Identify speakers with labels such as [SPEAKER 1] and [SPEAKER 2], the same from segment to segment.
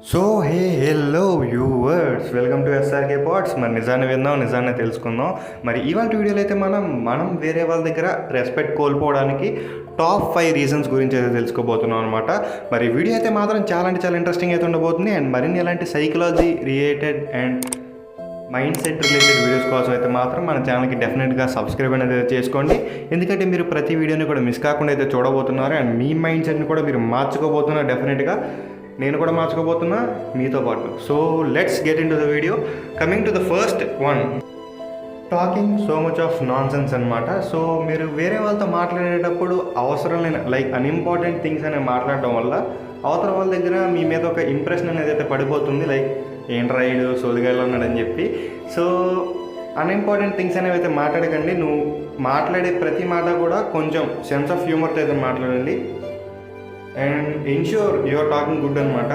[SPEAKER 1] So hey hello viewers, welcome to SRK pods. మరి నిజాన్ని విందాం, నిజాన్ని తెలుసుకుందాం. మరి ఇవాళ వీడియోలో అయితే మనం వేరే వాళ్ళ దగ్గర రెస్పెక్ట్ కోల్పోవడానికి టాప్ 5 రీజన్స్ గురించి అయితే తెలుసుకోబోతున్నాం అనమాట. మరి వీడియో అయితే మాత్రం చాలా అంటే చాలా ఇంట్రెస్టింగ్ అయితే ఉండబోతుంది. అండ్ మరిన్ని ఎలాంటి psychology related and mind set related videos కోసం అయితే మాత్రం మన ఛానల్కి డెఫినెట్గా సబ్స్క్రైబ్ అనేది చేసుకోండి. ఎందుకంటే మీరు ప్రతి వీడియోని కూడా మిస్ కాకుండా అయితే చూడబోతున్నారు. అండ్ మీ మైండ్ సెట్ని కూడా మీరు మార్చుకోబోతున్నారు. డెఫినెట్గా నేను కూడా మార్చుకోబోతున్నా మీతో పాటు. So let's get in to the video. Coming to the first one, talking so much of non sense అనమాట. సో మీరు వేరే వాళ్ళతో మాట్లాడేటప్పుడు అవసరం లేని లైక్ అన్ఇంపార్టెంట్ థింగ్స్ అనేవి మాట్లాడడం వల్ల అవతల వాళ్ళ దగ్గర మీ మీద ఒక ఇంప్రెషన్ అనేది అయితే పడిపోతుంది. లైక్ ఏంట్రా ఈడు సోదిగాయలో ఉన్నాడని చెప్పి. సో అన్ఇంపార్టెంట్ థింగ్స్ అనేవి అయితే మాట్లాడకండి. నువ్వు మాట్లాడే ప్రతి మాట కూడా కొంచెం సెన్స్ ఆఫ్ హ్యూమర్తో అయితే మాట్లాడండి. And ensure you're talking good అనమాట.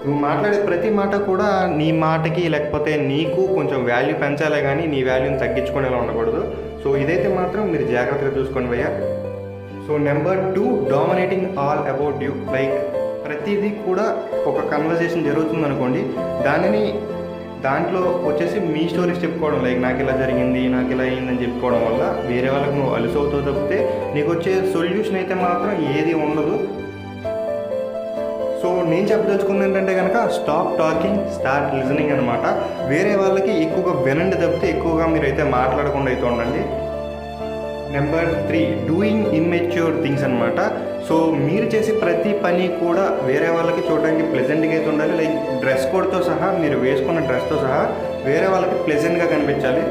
[SPEAKER 1] నువ్వు మాట్లాడే ప్రతి మాట కూడా నీ మాటకి లేకపోతే నీకు కొంచెం వాల్యూ పెంచాలే కానీ నీ వాల్యూని తగ్గించుకునేలా ఉండకూడదు. సో ఇదైతే మాత్రం మీరు జాగ్రత్తగా చూసుకోండి భయ్యా. So number 2, dominating all about you. Like ప్రతిదీ కూడా ఒక కన్వర్జేషన్ జరుగుతుంది అనుకోండి, దాంట్లో వచ్చేసి మీ స్టోరీస్ చెప్పుకోవడం, లైక్ నాకు ఇలా జరిగింది, నాకు ఇలా అయిందని చెప్పుకోవడం వల్ల వేరే వాళ్ళకి నువ్వు అలుసవుతావు తప్పితే నీకు వచ్చే సొల్యూషన్ అయితే మాత్రం ఏది ఉండదు. సో నేను చెప్పదలుచుకుంది ఏంటంటే కనుక స్టాప్ టాకింగ్, స్టార్ట్ లిజనింగ్ అనమాట. వేరే వాళ్ళకి ఎక్కువగా వినండి తప్పితే ఎక్కువగా మీరైతే మాట్లాడకుండా అయితే ఉండండి. నెంబర్ 3, డూయింగ్ ఇమ్మెచ్యూర్ థింగ్స్ అనమాట. సో మీరు చేసే ప్రతి పని కూడా వేరే వాళ్ళకి చూడడానికి ప్లెజెంట్గా అయితే ఉండాలి. లైక్ డ్రెస్ కోడ్తో సహా, మీరు వేసుకున్న డ్రెస్తో సహా వేరే వాళ్ళకి ప్లెజెంట్గా కనిపించాలి.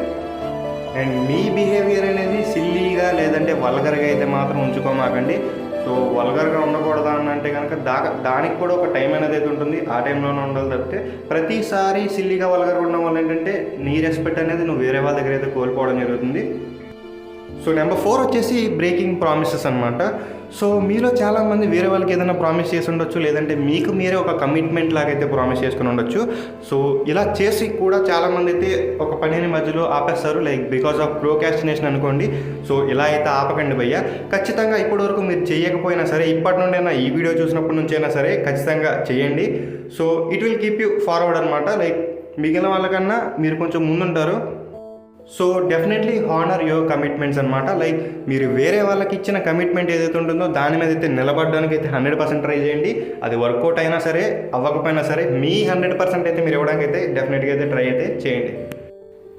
[SPEAKER 1] అండ్ మీ బిహేవియర్ అనేది సిల్లీగా లేదంటే వల్గర్గా అయితే మాత్రం ఉంచుకోమాకండి. సో వల్గర్గా ఉండకూడదా అని అంటే కనుక దానికి కూడా ఒక టైం అనేది అయితే ఉంటుంది. ఆ టైంలోనే ఉండాలి తప్పితే ప్రతిసారి సిల్లీగా వల్గర్గా ఉండడం వల్ల ఏంటంటే నీ రెస్పెక్ట్ అనేది నువ్వు వేరే వాళ్ళ దగ్గర అయితే కోల్పోవడం జరుగుతుంది. సో నెంబర్ 4 వచ్చేసి బ్రేకింగ్ ప్రామిసెస్ అనమాట. సో మీలో చాలామంది వేరే వాళ్ళకి ఏదైనా ప్రామిస్ చేసి ఉండొచ్చు, లేదంటే మీకు మీరే ఒక కమిట్మెంట్ లాగైతే ప్రామిస్ చేసుకుని ఉండొచ్చు. సో ఇలా చేసి కూడా చాలామంది అయితే ఒక పనిని మధ్యలో ఆపేస్తారు, లైక్ బికాస్ ఆఫ్ ప్రోకాస్టినేషన్ అనుకోండి. సో ఇలా అయితే ఆపకండి భయ్య. ఖచ్చితంగా ఇప్పటివరకు మీరు చేయకపోయినా సరే, ఇప్పటి నుండైనా ఈ వీడియో చూసినప్పటి నుంచి అయినా సరే ఖచ్చితంగా చేయండి. So it will keep you forward అనమాట. లైక్ మిగిలిన వాళ్ళకన్నా మీరు కొంచెం ముందుంటారు. So definitely honour your commitments అనమాట. లైక్ మీరు వేరే వాళ్ళకి ఇచ్చిన కమిట్మెంట్ ఏదైతే ఉంటుందో దాని మీద అయితే నిలబడడానికి అయితే 100% ట్రై చేయండి. అది వర్కౌట్ అయినా సరే అవ్వకపోయినా సరే మీ 100% అయితే మీరు ఇవ్వడానికి అయితే డెఫినెట్గా అయితే ట్రై అయితే చేయండి.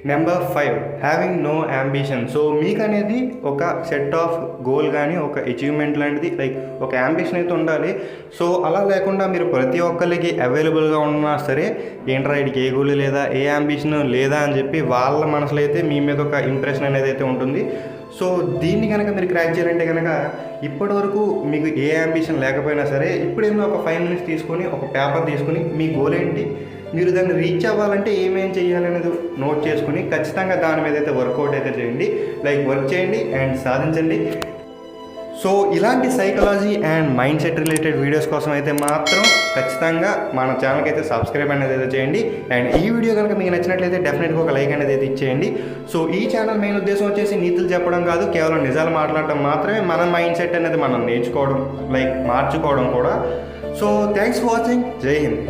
[SPEAKER 1] Number 5, having no ambition. So మీకు అనేది ఒక సెట్ ఆఫ్ గోల్ కానీ ఒక అచీవ్మెంట్ లాంటిది, లైక్ ఒక యాంబిషన్ అయితే ఉండాలి. సో అలా లేకుండా మీరు ప్రతి ఒక్కరికి అవైలబుల్గా ఉన్నా సరే ఏంట్రా వీడికి ఏ గోల్ లేదా, ఏ యాంబిషన్ లేదా అని చెప్పి వాళ్ళ మనసులో అయితే మీ మీద ఒక ఇంప్రెషన్ అనేది అయితే ఉంటుంది. సో దీన్ని కనుక మీరు క్రాక్ చేయాలంటే కనుక ఇప్పటి వరకు మీకు ఏ యాంబిషన్ లేకపోయినా సరే ఇప్పుడేమో ఒక 5 minutes తీసుకొని ఒక పేపర్ తీసుకుని మీ గోల్ ఏంటి, మీరు దాన్ని రీచ్ అవ్వాలంటే ఏమేం చేయాలి అనేది నోట్ చేసుకుని ఖచ్చితంగా దాని మీద అయితే వర్కౌట్ అయితే చేయండి. లైక్ వర్క్ చేయండి అండ్ సాధించండి. సో ఇలాంటి psychology and mind set related videos కోసం అయితే మాత్రం ఖచ్చితంగా మన ఛానల్కి అయితే సబ్స్క్రైబ్ అనేది అయితే చేయండి. అండ్ ఈ వీడియో కనుక మీకు నచ్చినట్లయితే డెఫినెట్గా ఒక లైక్ అనేది అయితే ఇచ్చేయండి. సో ఈ ఛానల్ మెయిన్ ఉద్దేశం వచ్చేసి నీతులు చెప్పడం కాదు, కేవలం నిజాలు మాట్లాడడం మాత్రమే. మన మైండ్ సెట్ అనేది మనం నేర్చుకోవడం, లైక్ మార్చుకోవడం కూడా. So thanks for watching. జై హింద్.